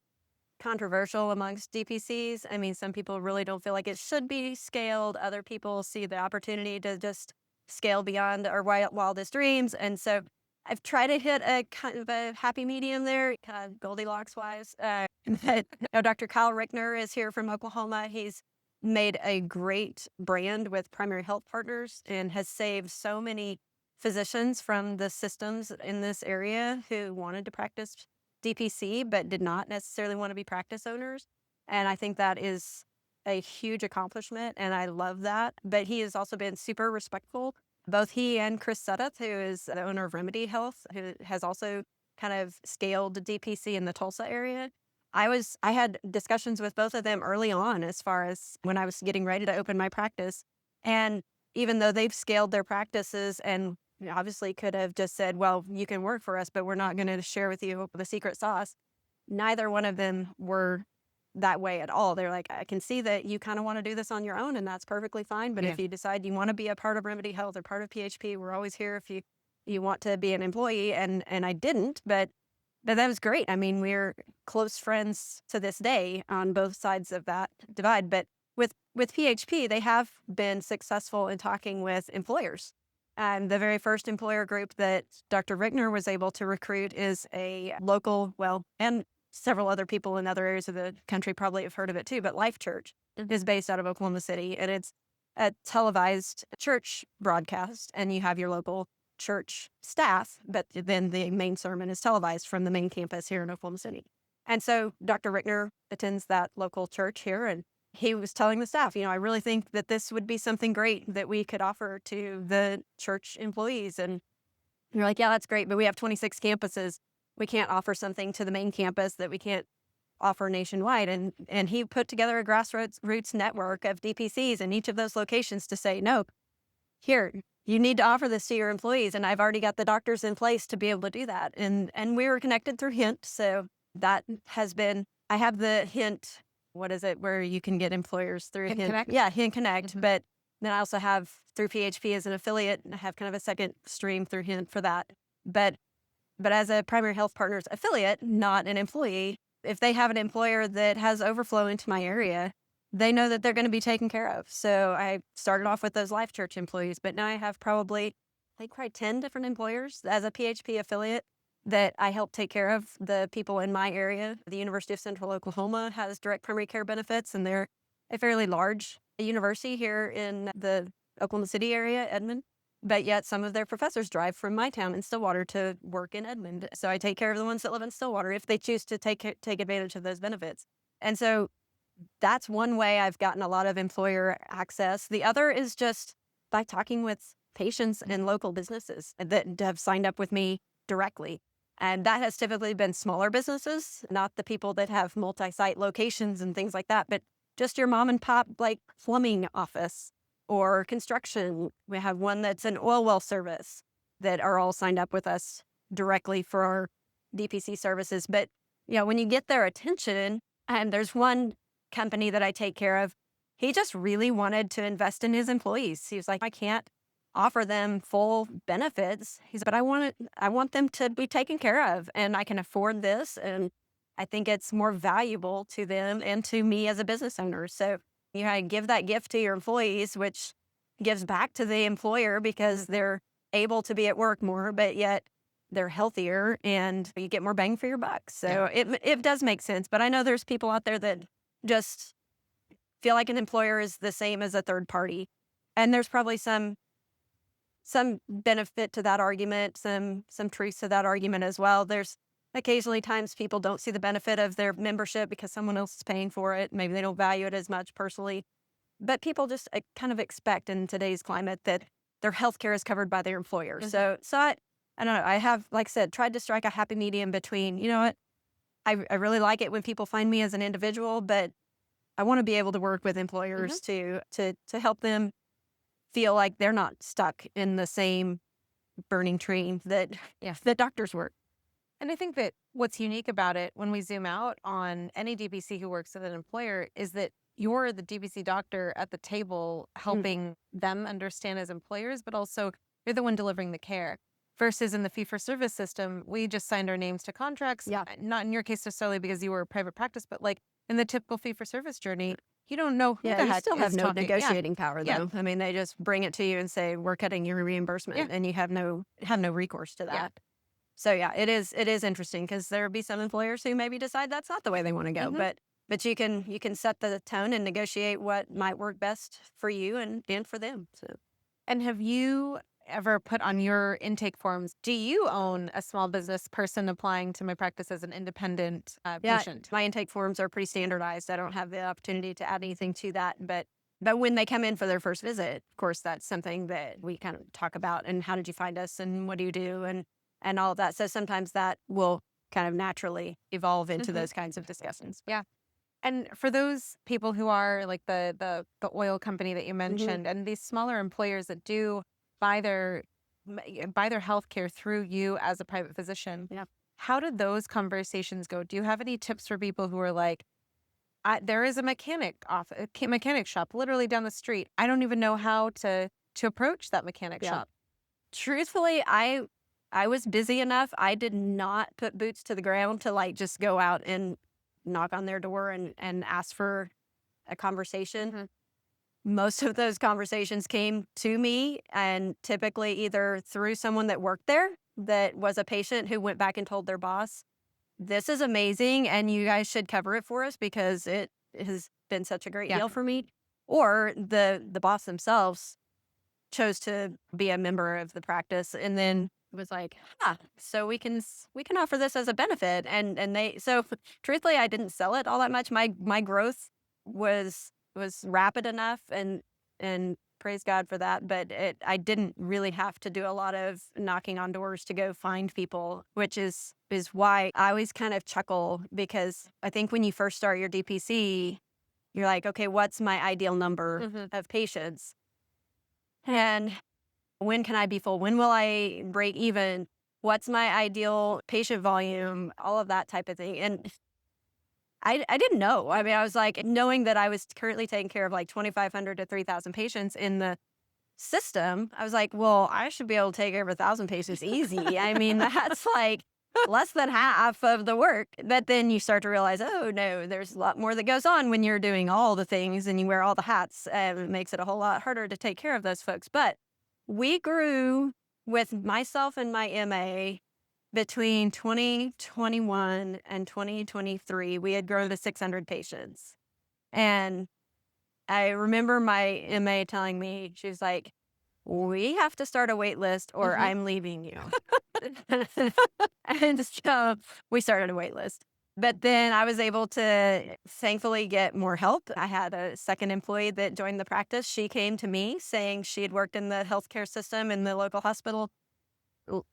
Speaker 2: controversial amongst DPCs. I mean, some people really don't feel like it should be scaled. Other people see the opportunity to just scale beyond our wildest dreams. And so I've tried to hit a kind of a happy medium there, kind of Goldilocks wise. Dr. Kyle Rickner is here from Oklahoma. He's made a great brand with Primary Health Partners and has saved so many physicians from the systems in this area who wanted to practice DPC but did not necessarily want to be practice owners. And I think that is a huge accomplishment, and I love that. But he has also been super respectful. Both he and Chris Sudduth, who is the owner of Remedy Health, who has also kind of scaled DPC in the Tulsa area. I had discussions with both of them early on as far as when I was getting ready to open my practice. And even though they've scaled their practices and obviously could have just said, well, you can work for us, but we're not going to share with you the secret sauce. Neither one of them were that way at all. They're like, I can see that you kind of want to do this on your own, and that's perfectly fine. But if you decide you want to be a part of Remedy Health or part of PHP, we're always here if you want to be an employee. And I didn't, but that was great. I mean, we're close friends to this day on both sides of that divide. But with PHP, they have been successful in talking with employers. And the very first employer group that Dr. Rickner was able to recruit is a local, and several other people in other areas of the country probably have heard of it too, but Life Church is based out of Oklahoma City, and it's a televised church broadcast, and you have your local church staff, but then the main sermon is televised from the main campus here in Oklahoma City. And so Dr. Rickner attends that local church here, and he was telling the staff, I really think that this would be something great that we could offer to the church employees. And you're like, yeah, that's great, but we have 26 campuses. We can't offer something to the main campus that we can't offer nationwide. And he put together a grassroots network of DPCs in each of those locations to say, no, here, you need to offer this to your employees. And I've already got the doctors in place to be able to do that. And we were connected through Hint. So that has been, I have the Hint, what is it, where you can get employers through Hint
Speaker 3: Connect?
Speaker 2: Yeah, Hint Connect. But then I also have through PHP as an affiliate, and I have kind of a second stream through Hint for that. But as a Primary Health Partners affiliate, not an employee, if they have an employer that has overflow into my area, they know that they're going to be taken care of. So I started off with those Life Church employees, but now I have probably 10 different employers as a PHP affiliate that I help take care of the people in my area. The University of Central Oklahoma has direct primary care benefits, and they're a fairly large university here in the Oklahoma City area, Edmond. But yet some of their professors drive from my town in Stillwater to work in Edmond. So I take care of the ones that live in Stillwater if they choose to take advantage of those benefits. And so that's one way I've gotten a lot of employer access. The other is just by talking with patients and local businesses that have signed up with me directly. And that has typically been smaller businesses, not the people that have multi-site locations and things like that, but just your mom and pop, plumbing office or construction. We have one that's an oil well service that are all signed up with us directly for our DPC services. But, when you get their attention, and there's one company that I take care of, he just really wanted to invest in his employees. He was like, I can't offer them full benefits. He said, but I want them to be taken care of, and I can afford this. And I think it's more valuable to them and to me as a business owner. So give that gift to your employees, which gives back to the employer because they're able to be at work more, but yet they're healthier and you get more bang for your buck. So it does make sense. But I know there's people out there that just feel like an employer is the same as a third party. And there's probably some benefit to that argument, some truth to that argument as well. There's occasionally times people don't see the benefit of their membership because someone else is paying for it. Maybe they don't value it as much personally. But people just kind of expect in today's climate that their health care is covered by their employer. So I don't know. I have, like I said, tried to strike a happy medium between, what, I really like it when people find me as an individual, but I want to be able to work with employers to help them feel like they're not stuck in the same burning tree that doctors work.
Speaker 3: And I think that what's unique about it when we zoom out on any DPC who works with an employer is that you're the DPC doctor at the table helping them understand as employers, but also you're the one delivering the care. Versus in the fee-for-service system, we just signed our names to contracts.
Speaker 2: Yeah.
Speaker 3: Not in your case necessarily because you were a private practice, but in the typical fee-for-service journey, you don't know who the heck
Speaker 2: you still have
Speaker 3: is
Speaker 2: no
Speaker 3: talking.
Speaker 2: negotiating power, though.
Speaker 3: Yeah.
Speaker 2: I mean, they just bring it to you and say, we're cutting your reimbursement, and you have no recourse to that.
Speaker 3: Yeah.
Speaker 2: So it is interesting because there will be some employers who maybe decide that's not the way they want to go, but you can set the tone and negotiate what might work best for you and for them. So,
Speaker 3: And have you ever put on your intake forms, do you own a small business person applying to my practice as an independent patient?
Speaker 2: My intake forms are pretty standardized. I don't have the opportunity to add anything to that, but when they come in for their first visit, of course, that's something that we kind of talk about. And how did you find us, and what do you do, and all of that. So sometimes that will kind of naturally evolve into those kinds of discussions.
Speaker 3: Yeah.
Speaker 1: And for those people who are like the oil company that you mentioned, and these smaller employers that do buy their buy their healthcare through you as a private physician,
Speaker 2: Yeah.
Speaker 1: how did those conversations go? Do you have any tips for people who are like, there is a mechanic shop literally down the street. I don't even know how to approach that mechanic
Speaker 2: Yeah.
Speaker 1: shop.
Speaker 2: Truthfully, I was busy enough. I did not put boots to the ground to like just go out and knock on their door and ask for a conversation. Most of those conversations came to me, and typically either through someone that worked there that was a patient who went back and told their boss, this is amazing and you guys should cover it for us because it has been such a great
Speaker 1: Yeah.
Speaker 2: deal for me. Or the boss themselves chose to be a member of the practice and then was like, so we can offer this as a benefit. And they, so truthfully, I didn't sell it all that much. My growth was rapid enough, and praise God for that. But I didn't really have to do a lot of knocking on doors to go find people, which is why I always kind of chuckle, because I think when you first start your DPC, you're like, okay, what's my ideal number of patients? And when can I be full? When will I break even? What's my ideal patient volume? All of that type of thing. And I didn't know. I mean, I was like, knowing that I was currently taking care of like 2,500 to 3,000 patients in the system, I was like, well, I should be able to take care of 1,000 patients easy. I mean, that's like less than half of the work. But then you start to realize, oh no, there's a lot more that goes on when you're doing all the things and you wear all the hats. It makes it a whole lot harder to take care of those folks. But we grew with myself and my MA between 2021 and 2023. We had grown to 600 patients. And I remember my MA telling me, she was like, we have to start a wait list or I'm leaving you. And so we started a wait list. But then I was able to thankfully get more help. I had a second employee that joined the practice. She came to me saying she had worked in the healthcare system in the local hospital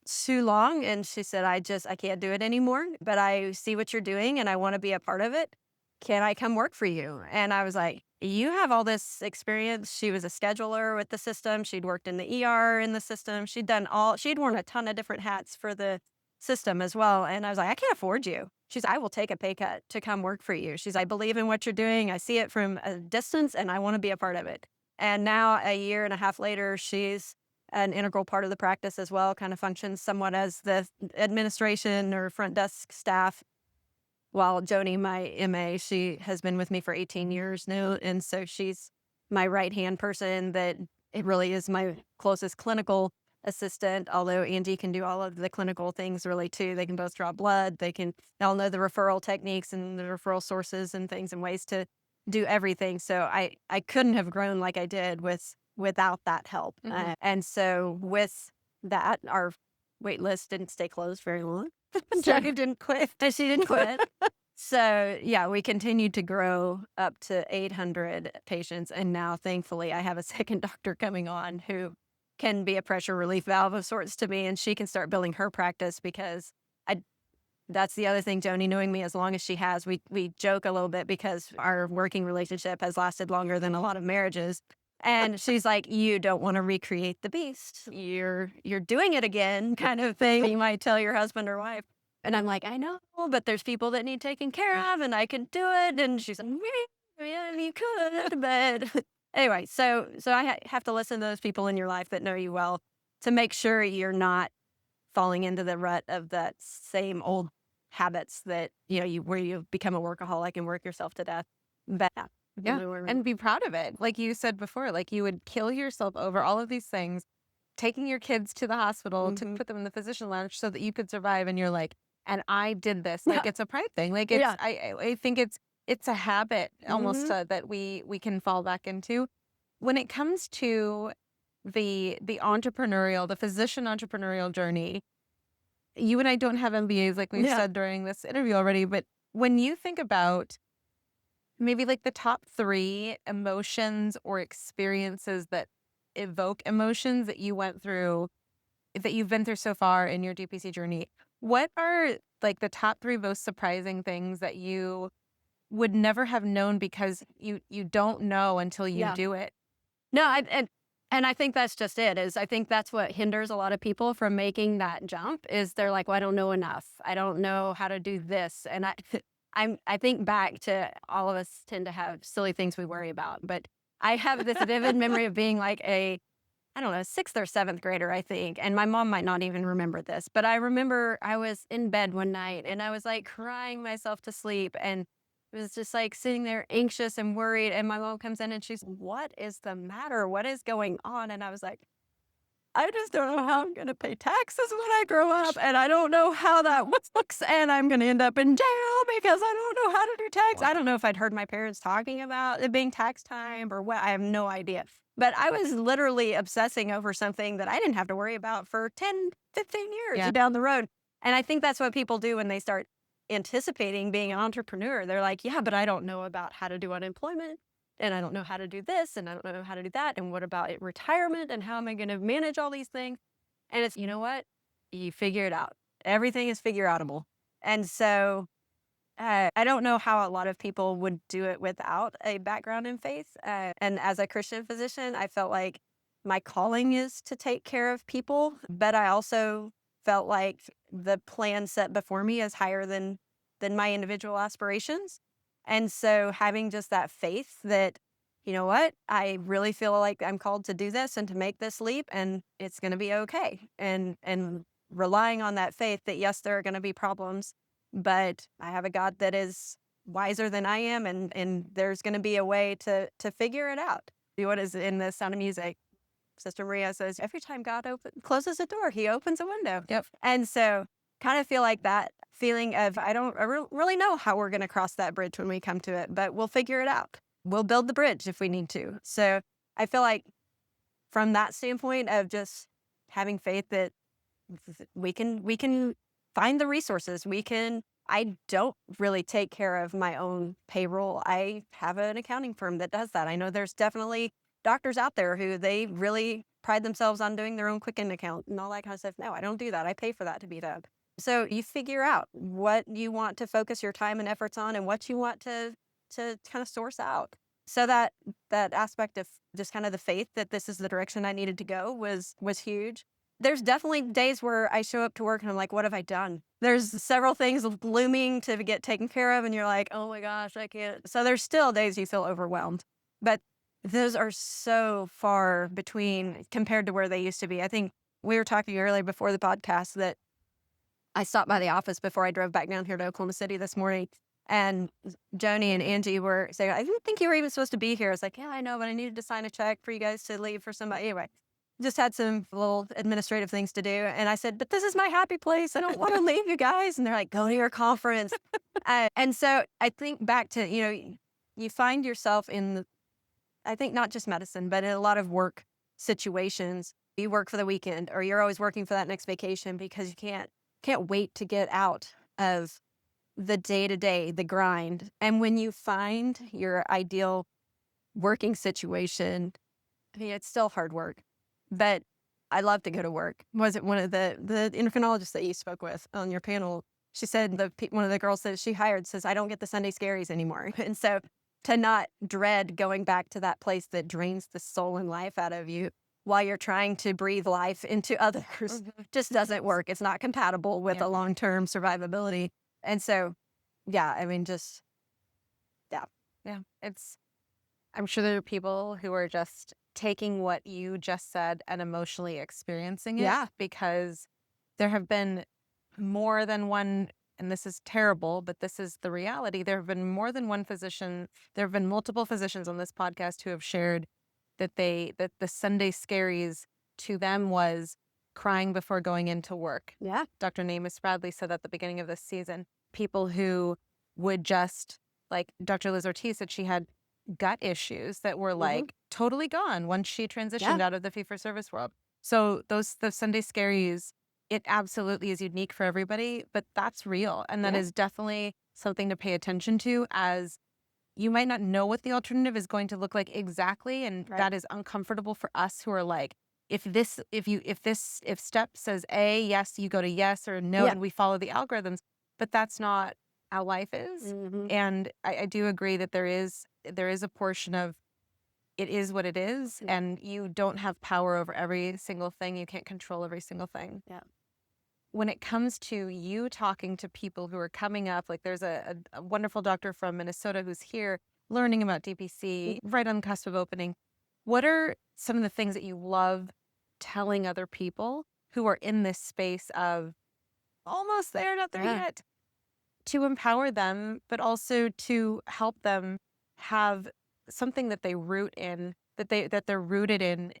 Speaker 2: too long. And she said, I can't do it anymore, but I see what you're doing and I want to be a part of it. Can I come work for you? And I was like, you have all this experience. She was a scheduler with the system. She'd worked in the ER in the system. She'd worn a ton of different hats for the system as well. And I was like, I can't afford you. She's, I will take a pay cut to come work for you. She's, I believe in what you're doing. I see it from a distance and I want to be a part of it. And now a year and a half later, she's an integral part of the practice as well, kind of functions somewhat as the administration or front desk staff. While Joni, my MA, she has been with me for 18 years now. And so she's my right-hand person that it really is my closest clinical assistant, although Angie can do all of the clinical things really too. They can both draw blood. They'll know the referral techniques and the referral sources and things and ways to do everything. So I couldn't have grown like I did without that help. And so with that, our wait list didn't stay closed very long. Jackie didn't quit. She didn't quit. So yeah, we continued to grow up to 800 patients. And now thankfully I have a second doctor coming on who can be a pressure relief valve of sorts to me. And she can start building her practice because that's the other thing, Joni, knowing me as long as she has, we joke a little bit because our working relationship has lasted longer than a lot of marriages. And she's like, you don't want to recreate the beast. You're doing it again, kind of thing. You might tell your husband or wife. And I'm like, I know, but there's people that need taken care of and I can do it. And she's like, yeah, you could. But anyway, so I have to listen to those people in your life that know you well to make sure you're not falling into the rut of that same old habits that, where you become a workaholic and work yourself to death. But
Speaker 1: yeah, and be proud of it. Like you said before, like you would kill yourself over all of these things, taking your kids to the hospital to put them in the physician lounge so that you could survive. And you're like, and I did this. Like it's a pride thing. Like it's, I think it's a habit almost that we can fall back into. When it comes to the physician entrepreneurial journey, you and I don't have MBAs like we've said during this interview already, but when you think about maybe like the top 3 emotions or experiences that evoke emotions that you went through, that you've been through so far in your DPC journey, what are like the top 3 most surprising things that you
Speaker 3: would never have known because you don't know until you
Speaker 2: Yeah.
Speaker 3: do it.
Speaker 2: No, and I think that's just it. Is I think that's what hinders a lot of people from making that jump. Is they're like, well, I don't know enough. I don't know how to do this. And I think back to all of us tend to have silly things we worry about. But I have this vivid memory of being like I don't know, sixth or seventh grader, I think. And my mom might not even remember this, but I remember I was in bed one night and I was like crying myself to sleep and it was just like sitting there anxious and worried. And my mom comes in and she's, what is the matter? What is going on? And I was like, I just don't know how I'm going to pay taxes when I grow up. And I don't know how that looks. And I'm going to end up in jail because I don't know how to do tax. I don't know if I'd heard my parents talking about it being tax time or what. I have no idea. But I was literally obsessing over something that I didn't have to worry about for 10, 15 years down the road. And I think that's what people do when they start anticipating being an entrepreneur. They're like, yeah, but I don't know about how to do unemployment. And I don't know how to do this, and I don't know how to do that. And what about retirement? And how am I going to manage all these things? And it's, you know what? You figure it out. Everything is figure outable. And so I don't know how a lot of people would do it without a background in faith. And as a Christian physician, I felt like my calling is to take care of people, but I also felt like the plan set before me is higher than my individual aspirations. And so having just that faith that, you know what, I really feel like I'm called to do this and to make this leap and it's going to be okay. And relying on that faith that, yes, there are going to be problems, but I have a God that is wiser than I am. And there's going to be a way to figure it out. What is in the Sound of Music? Sister Maria says, every time God closes a door, he opens a window.
Speaker 3: Yep.
Speaker 2: And so kind of feel like that feeling of, I don't really know how we're going to cross that bridge when we come to it, but we'll figure it out. We'll build the bridge if we need to. So I feel like from that standpoint of just having faith that we can find the resources. I don't really take care of my own payroll. I have an accounting firm that does that. I know there's definitely doctors out there who they really pride themselves on doing their own Quicken account and all that kind of stuff. No, I don't do that. I pay for that to be done. So you figure out what you want to focus your time and efforts on and what you want to kind of source out. So that aspect of just kind of the faith that this is the direction I needed to go was huge. There's definitely days where I show up to work and I'm like, what have I done? There's several things looming to get taken care of and you're like, oh my gosh, I can't. So there's still days you feel overwhelmed. But those are so far between compared to where they used to be. I think we were talking earlier before the podcast that I stopped by the office before I drove back down here to Oklahoma City this morning. And Joni and Angie were saying, I didn't think you were even supposed to be here. I was like, yeah, I know, but I needed to sign a check for you guys to leave for somebody. Anyway, just had some little administrative things to do. And I said, but this is my happy place. I don't want to leave you guys. And they're like, go to your conference. And so I think back to, you find yourself in, I think not just medicine, but in a lot of work situations. You work for the weekend or you're always working for that next vacation because you can't wait to get out of the day-to-day, the grind. And when you find your ideal working situation, I mean, it's still hard work, but I love to go to work. Was it one of the endocrinologists that you spoke with on your panel? She said one of the girls that she hired says, I don't get the Sunday Scaries anymore. And so to not dread going back to that place that drains the soul and life out of you while you're trying to breathe life into others just doesn't work. It's not compatible with a long-term survivability. And so, yeah, I mean, just, yeah.
Speaker 3: Yeah, I'm sure there are people who are just taking what you just said and emotionally experiencing it.
Speaker 2: Yeah.
Speaker 3: Because there have been more than one, and this is terrible, but this is the reality. There have been more than one physician. There have been multiple physicians on this podcast who have shared that the Sunday Scaries to them was crying before going into work.
Speaker 2: Yeah.
Speaker 3: Dr. Namus Bradley said at the beginning of this season, people who would just, like Dr. Liz Ortiz said, she had gut issues that were like totally gone once she transitioned out of the fee-for-service world. So the Sunday Scaries, it absolutely is unique for everybody, but that's real. And that is definitely something to pay attention to, as you might not know what the alternative is going to look like exactly. And that is uncomfortable for us who are like, if step says A, yes, you go to yes, or no, and we follow the algorithms. But that's not
Speaker 4: how life is.
Speaker 2: Mm-hmm.
Speaker 4: And I do agree that there is a portion of it is what it is,
Speaker 2: Yeah.
Speaker 4: and you don't have power over every single thing. You can't control every single thing.
Speaker 2: Yeah.
Speaker 4: When it comes to you talking to people who are coming up, like there's a wonderful doctor from Minnesota who's here learning about DPC right on the cusp of opening. What are some of the things that you love telling other people who are in this space of almost there, not there yet, to empower them, but also to help them have something that they root in, that they're rooted in,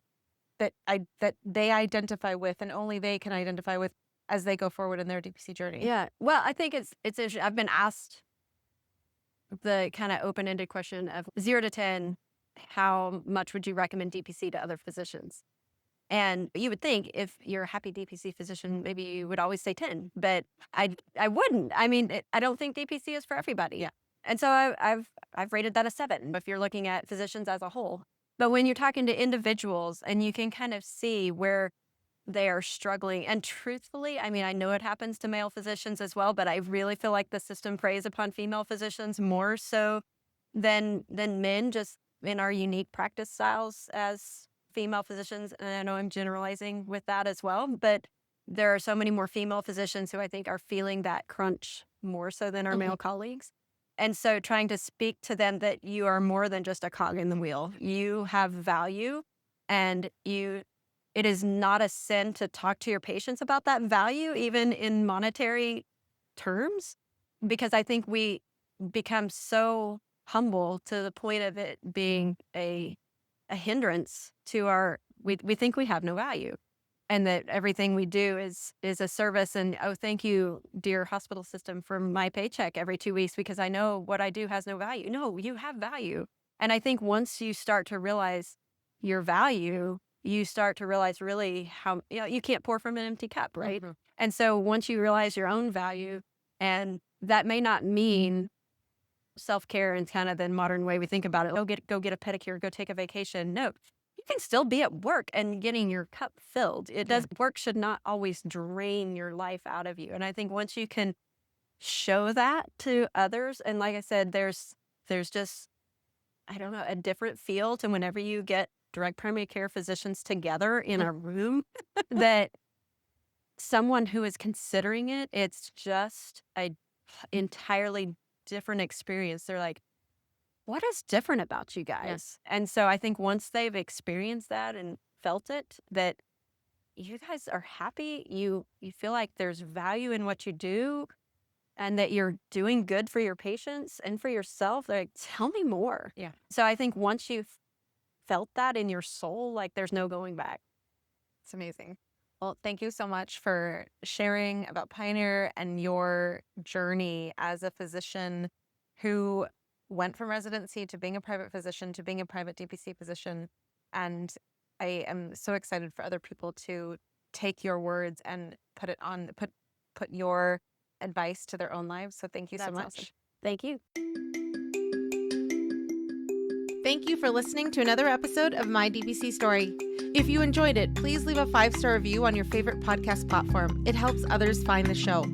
Speaker 4: that they identify with, and only they can identify with as they go forward in their DPC journey?
Speaker 2: Yeah. Well, I think it's interesting. I've been asked the kind of open-ended question of 0 to 10, how much would you recommend DPC to other physicians? And you would think if you're a happy DPC physician, maybe you would always say 10, but I wouldn't. I mean, I don't think DPC is for everybody.
Speaker 4: Yeah.
Speaker 2: And so I've rated that a 7 if you're looking at physicians as a whole. But when you're talking to individuals and you can kind of see where they are struggling, and truthfully, I mean, I know it happens to male physicians as well, but I really feel like the system preys upon female physicians more so than men, just in our unique practice styles as female physicians. And I know I'm generalizing with that as well, but there are so many more female physicians who I think are feeling that crunch more so than our male colleagues. And so trying to speak to them that you are more than just a cog in the wheel. You have value, and it is not a sin to talk to your patients about that value, even in monetary terms, because I think we become so humble to the point of it being a hindrance to we think we have no value, and that everything we do is a service. And oh, thank you, dear hospital system, for my paycheck every 2 weeks because I know what I do has no value. No, you have value. And I think once you start to realize your value, you start to realize really how, you can't pour from an empty cup, right?
Speaker 4: Mhm.
Speaker 2: And so once you realize your own value, and that may not mean self-care in kind of the modern way we think about it, go get a pedicure, go take a vacation. No, you can still be at work and getting your cup filled. Work should not always drain your life out of you. And I think once you can show that to others, and like I said, there's just, I don't know, a different feel to whenever you get direct primary care physicians together in a room that someone who is considering it, it's just a entirely different experience. They're like, what is different about you guys?
Speaker 4: Yes.
Speaker 2: And so I think once they've experienced that and felt it, that you guys are happy, you feel like there's value in what you do, and that you're doing good for your patients and for yourself, they're like, tell me more.
Speaker 4: Yeah.
Speaker 2: So I think once you've felt that in your soul, like there's no going back.
Speaker 4: It's amazing. Well, thank you so much for sharing about Pioneer and your journey as a physician who went from residency to being a private physician to being a private DPC physician. And I am so excited for other people to take your words and put your advice to their own lives. So thank you so
Speaker 2: That's
Speaker 4: much.
Speaker 2: awesome. Thank you.
Speaker 1: Thank you for listening to another episode of My DPC Story. If you enjoyed it, please leave a 5-star review on your favorite podcast platform. It helps others find the show.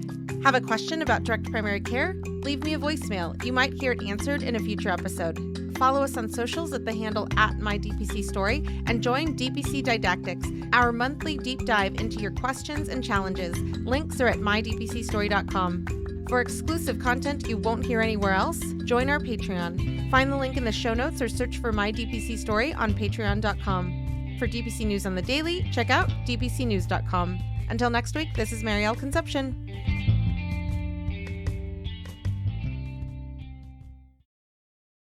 Speaker 1: Have a question about direct primary care? Leave me a voicemail. You might hear it answered in a future episode. Follow us on socials at the handle @MyDPCStory and join DPC Didactics, our monthly deep dive into your questions and challenges. Links are at mydpcstory.com. For exclusive content you won't hear anywhere else, join our Patreon. Find the link in the show notes or search for My DPC Story on patreon.com. For DPC News on the Daily, check out dpcnews.com. Until next week, this is Marielle Conception.